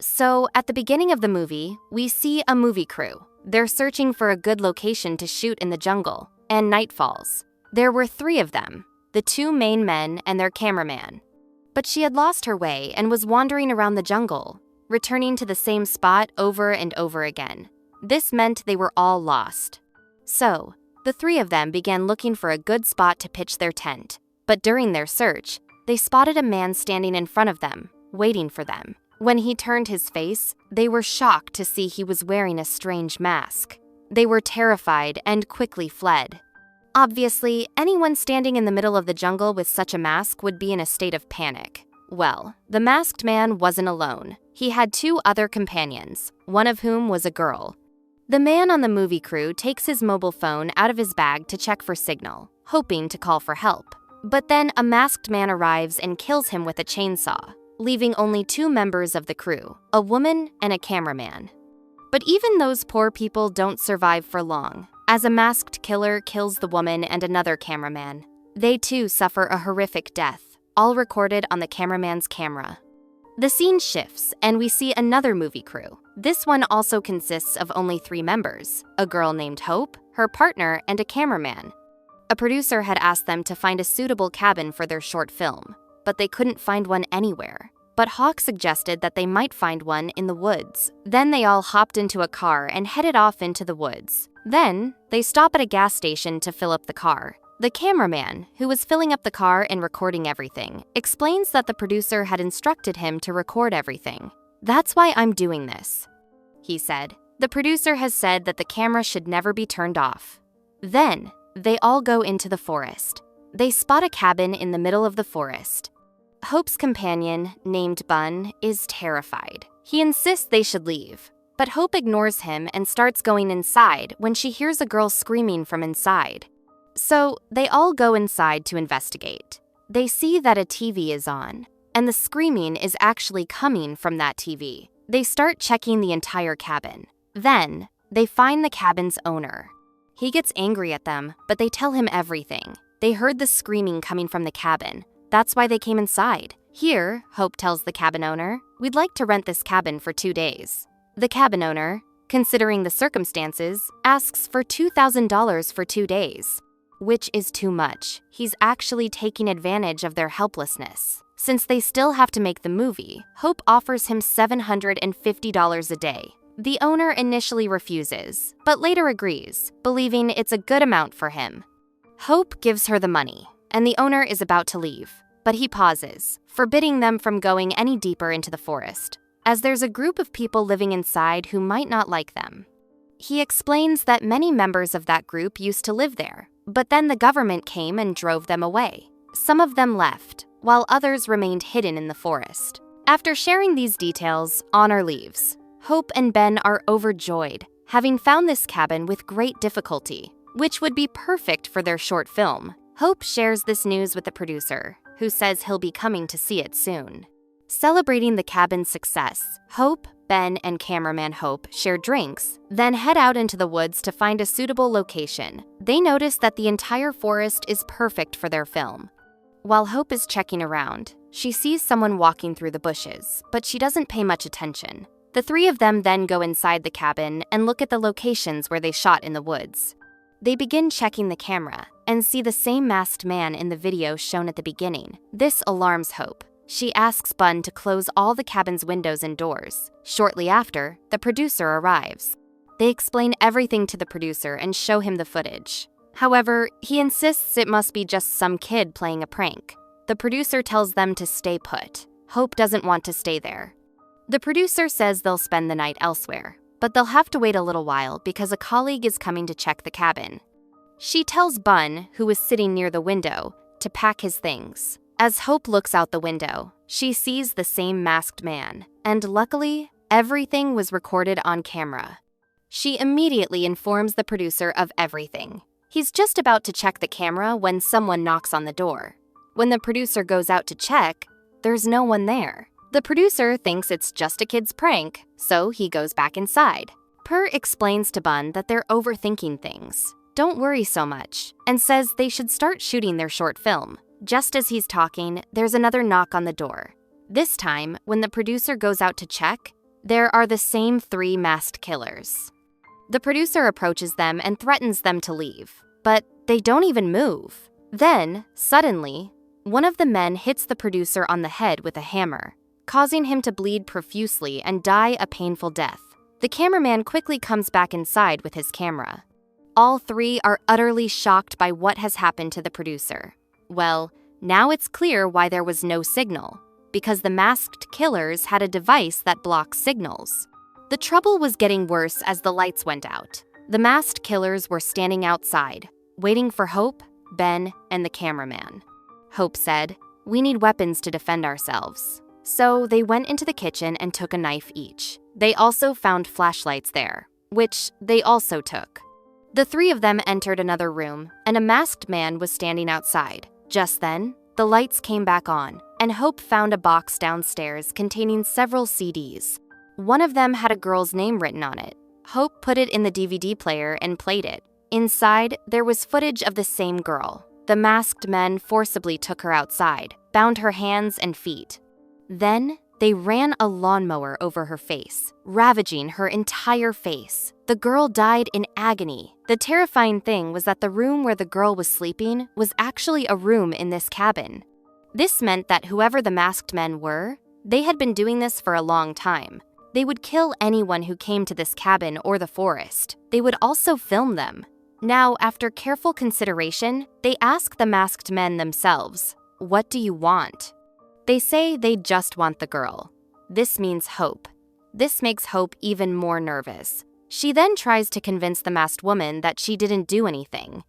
So, at the beginning of the movie, we see a movie crew. They're searching for a good location to shoot in the jungle, and night falls. There were 3 of them, the 2 main men and their cameraman. But she had lost her way and was wandering around the jungle, returning to the same spot over and over again. This meant they were all lost. So, the 3 of them began looking for a good spot to pitch their tent. But during their search, they spotted a man standing in front of them, waiting for them. When he turned his face, they were shocked to see he was wearing a strange mask. They were terrified and quickly fled. Obviously, anyone standing in the middle of the jungle with such a mask would be in a state of panic. Well, the masked man wasn't alone. He had 2 other companions, one of whom was a girl. The man on the movie crew takes his mobile phone out of his bag to check for signal, hoping to call for help. But then a masked man arrives and kills him with a chainsaw, leaving only 2 members of the crew, a woman and a cameraman. But even those poor people don't survive for long, as a masked killer kills the woman and another cameraman. They too suffer a horrific death, all recorded on the cameraman's camera. The scene shifts, and we see another movie crew. This one also consists of only 3 members, a girl named Hope, her partner, and a cameraman. A producer had asked them to find a suitable cabin for their short film, but they couldn't find one anywhere. But Hawk suggested that they might find one in the woods. Then they all hopped into a car and headed off into the woods. Then, they stop at a gas station to fill up the car. The cameraman, who was filling up the car and recording everything, explains that the producer had instructed him to record everything. "That's why I'm doing this," he said. "The producer has said that the camera should never be turned off." Then, they all go into the forest. They spot a cabin in the middle of the forest. Hope's companion, named Bun, is terrified. He insists they should leave, but Hope ignores him and starts going inside when she hears a girl screaming from inside. So, they all go inside to investigate. They see that a TV is on, and the screaming is actually coming from that TV. They start checking the entire cabin. Then, they find the cabin's owner. He gets angry at them, but they tell him everything. They heard the screaming coming from the cabin. That's why they came inside. Here, Hope tells the cabin owner, "We'd like to rent this cabin for 2 days. The cabin owner, considering the circumstances, asks for $2,000 for 2 days, which is too much. He's actually taking advantage of their helplessness. Since they still have to make the movie, Hope offers him $750 a day. The owner initially refuses, but later agrees, believing it's a good amount for him. Hope gives her the money, and the owner is about to leave, but he pauses, forbidding them from going any deeper into the forest, as there's a group of people living inside who might not like them. He explains that many members of that group used to live there, but then the government came and drove them away. Some of them left, while others remained hidden in the forest. After sharing these details, Honor leaves. Hope and Ben are overjoyed, having found this cabin with great difficulty, which would be perfect for their short film. Hope shares this news with the producer, who says he'll be coming to see it soon. Celebrating the cabin's success, Hope, Ben, and cameraman Hope share drinks, then head out into the woods to find a suitable location. They notice that the entire forest is perfect for their film. While Hope is checking around, she sees someone walking through the bushes, but she doesn't pay much attention. The 3 of them then go inside the cabin and look at the locations where they shot in the woods. They begin checking the camera and see the same masked man in the video shown at the beginning. This alarms Hope. She asks Bun to close all the cabin's windows and doors. Shortly after, the producer arrives. They explain everything to the producer and show him the footage. However, he insists it must be just some kid playing a prank. The producer tells them to stay put. Hope doesn't want to stay there. The producer says they'll spend the night elsewhere, but they'll have to wait a little while because a colleague is coming to check the cabin. She tells Bun, who is sitting near the window, to pack his things. As Hope looks out the window, she sees the same masked man, and luckily, everything was recorded on camera. She immediately informs the producer of everything. He's just about to check the camera when someone knocks on the door. When the producer goes out to check, there's no one there. The producer thinks it's just a kid's prank, so he goes back inside. Per explains to Bun that they're overthinking things. Don't worry so much, and says they should start shooting their short film. Just as he's talking, there's another knock on the door. This time, when the producer goes out to check, There are the same 3 masked killers. The producer approaches them and threatens them to leave, but they don't even move. Then, suddenly, one of the men hits the producer on the head with a hammer, causing him to bleed profusely and die a painful death. The cameraman quickly comes back inside with his camera. All 3 are utterly shocked by what has happened to the producer. Well, now it's clear why there was no signal, because the masked killers had a device that blocks signals. The trouble was getting worse as the lights went out. The masked killers were standing outside, waiting for Hope, Ben, and the cameraman. Hope said, "We need weapons to defend ourselves." So they went into the kitchen and took a knife each. They also found flashlights there, which they also took. The 3 of them entered another room, and a masked man was standing outside. Just then, the lights came back on, and Hope found a box downstairs containing several CDs. One of them had a girl's name written on it. Hope put it in the DVD player and played it. Inside, there was footage of the same girl. The masked men forcibly took her outside, bound her hands and feet. Then, they ran a lawnmower over her face, ravaging her entire face. The girl died in agony. The terrifying thing was that the room where the girl was sleeping was actually a room in this cabin. This meant that whoever the masked men were, they had been doing this for a long time. They would kill anyone who came to this cabin or the forest. They would also film them. Now, after careful consideration, they ask the masked men themselves, "What do you want?" They say they just want the girl. This means Hope. This makes Hope even more nervous. She then tries to convince the masked woman that she didn't do anything.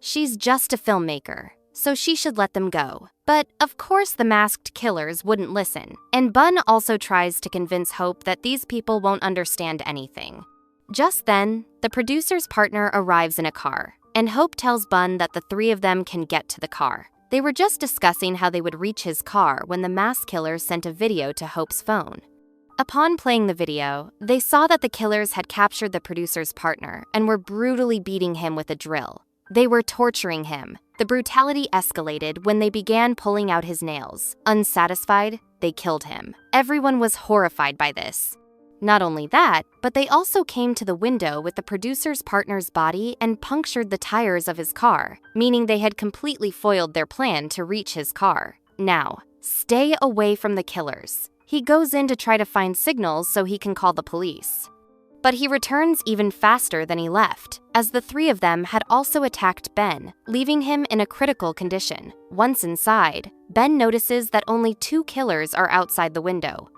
She's just a filmmaker, so she should let them go. But of course the masked killers wouldn't listen, and Bun also tries to convince Hope that these people won't understand anything. Just then, the producer's partner arrives in a car, and Hope tells Bun that the 3 of them can get to the car. They were just discussing how they would reach his car when the masked killers sent a video to Hope's phone. Upon playing the video, they saw that the killers had captured the producer's partner and were brutally beating him with a drill. They were torturing him. The brutality escalated when they began pulling out his nails. Unsatisfied, they killed him. Everyone was horrified by this. Not only that, but they also came to the window with the producer's partner's body and punctured the tires of his car, meaning they had completely foiled their plan to reach his car. Now, stay away from the killers. He goes in to try to find signals so he can call the police. But he returns even faster than he left, as the 3 of them had also attacked Ben, leaving him in a critical condition. Once inside, Ben notices that only 2 killers are outside the window.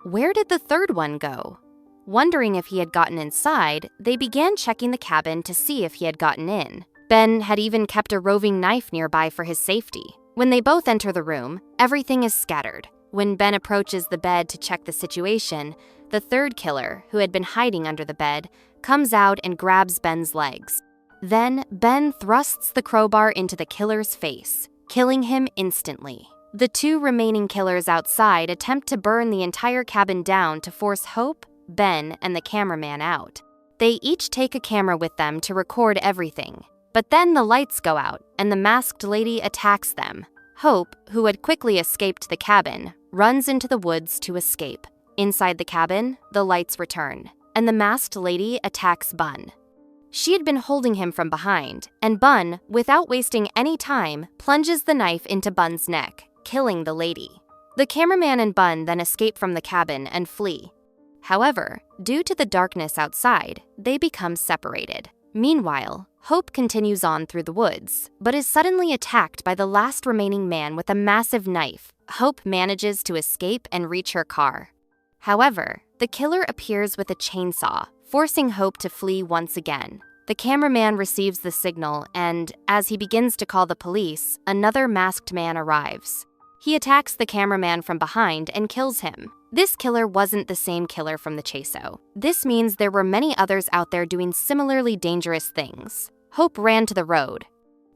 Where did the 3rd one go? Wondering if he had gotten inside, they began checking the cabin to see if he had gotten in. Ben had even kept a roving knife nearby for his safety. When they both enter the room, everything is scattered. When Ben approaches the bed to check the situation, the 3rd killer, who had been hiding under the bed, comes out and grabs Ben's legs. Then, Ben thrusts the crowbar into the killer's face, killing him instantly. The 2 remaining killers outside attempt to burn the entire cabin down to force Hope, Ben, and the cameraman out. They each take a camera with them to record everything. But then the lights go out, and the masked lady attacks them. Hope, who had quickly escaped the cabin, runs into the woods to escape. Inside the cabin, the lights return, and the masked lady attacks Bun. She had been holding him from behind, and Bun, without wasting any time, plunges the knife into Bun's neck, killing the lady. The cameraman and Bun then escape from the cabin and flee. However, due to the darkness outside, they become separated. Meanwhile, Hope continues on through the woods, but is suddenly attacked by the last remaining man with a massive knife. Hope manages to escape and reach her car. However, the killer appears with a chainsaw, forcing Hope to flee once again. The cameraman receives the signal, and as he begins to call the police, another masked man arrives. He attacks the cameraman from behind and kills him. This killer wasn't the same killer from the Chaso. This means there were many others out there doing similarly dangerous things. Hope ran to the road.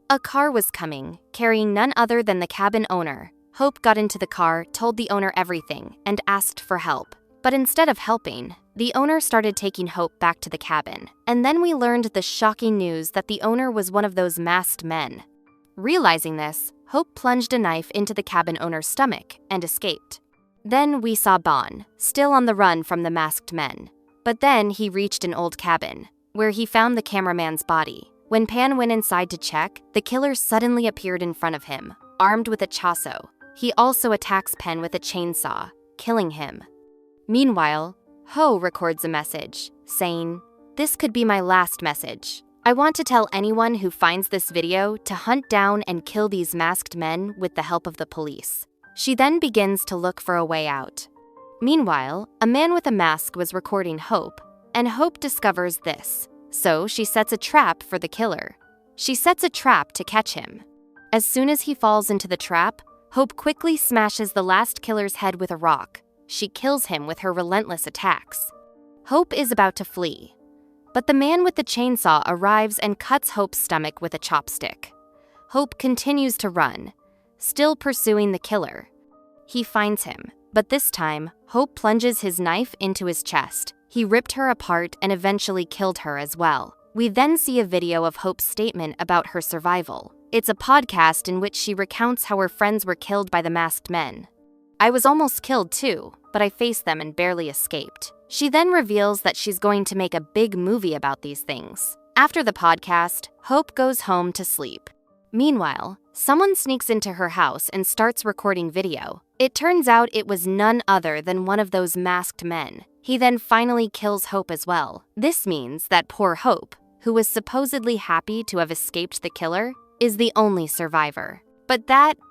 A car was coming, carrying none other than the cabin owner. Hope got into the car, told the owner everything, and asked for help. But instead of helping, the owner started taking Hope back to the cabin. And then we learned the shocking news that the owner was one of those masked men. Realizing this, Hope plunged a knife into the cabin owner's stomach and escaped. Then we saw Bon, still on the run from the masked men. But then he reached an old cabin, where he found the cameraman's body. When Pan went inside to check, the killer suddenly appeared in front of him, armed with a chasso. He also attacks Pen with a chainsaw, killing him. Meanwhile, Ho records a message, saying, "This could be my last message. I want to tell anyone who finds this video to hunt down and kill these masked men with the help of the police." She then begins to look for a way out. Meanwhile, a man with a mask was recording Hope, and Hope discovers this, so she sets a trap for the killer. She sets a trap to catch him. As soon as he falls into the trap, Hope quickly smashes the last killer's head with a rock. She kills him with her relentless attacks. Hope is about to flee, but the man with the chainsaw arrives and cuts Hope's stomach with a chopstick. Hope continues to run, still pursuing the killer. He finds him, but this time, Hope plunges his knife into his chest. He ripped her apart and eventually killed her as well. We then see a video of Hope's statement about her survival. It's a podcast in which she recounts how her friends were killed by the masked men. "I was almost killed too, but I faced them and barely escaped." She then reveals that she's going to make a big movie about these things. After the podcast, Hope goes home to sleep. Meanwhile, someone sneaks into her house and starts recording video. It turns out it was none other than one of those masked men. He then finally kills Hope as well. This means that poor Hope, who was supposedly happy to have escaped the killer, is the only survivor. But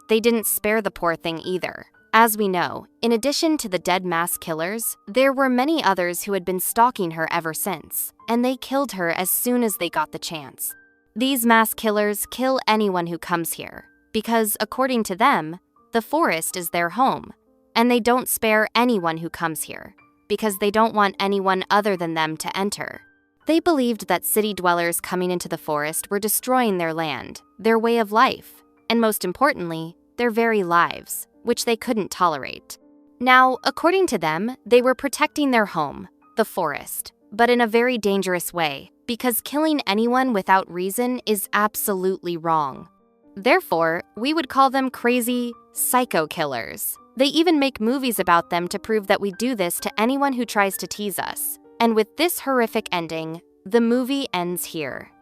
they didn't spare the poor thing either. As we know, in addition to the dead mass killers, there were many others who had been stalking her ever since, and they killed her as soon as they got the chance. These mass killers kill anyone who comes here, because according to them, the forest is their home, and they don't spare anyone who comes here, because they don't want anyone other than them to enter. They believed that city dwellers coming into the forest were destroying their land, their way of life, and most importantly, their very lives, which they couldn't tolerate. Now, according to them, they were protecting their home, the forest, but in a very dangerous way, because killing anyone without reason is absolutely wrong. Therefore, we would call them crazy psycho killers. They even make movies about them to prove that we do this to anyone who tries to tease us. And with this horrific ending, the movie ends here.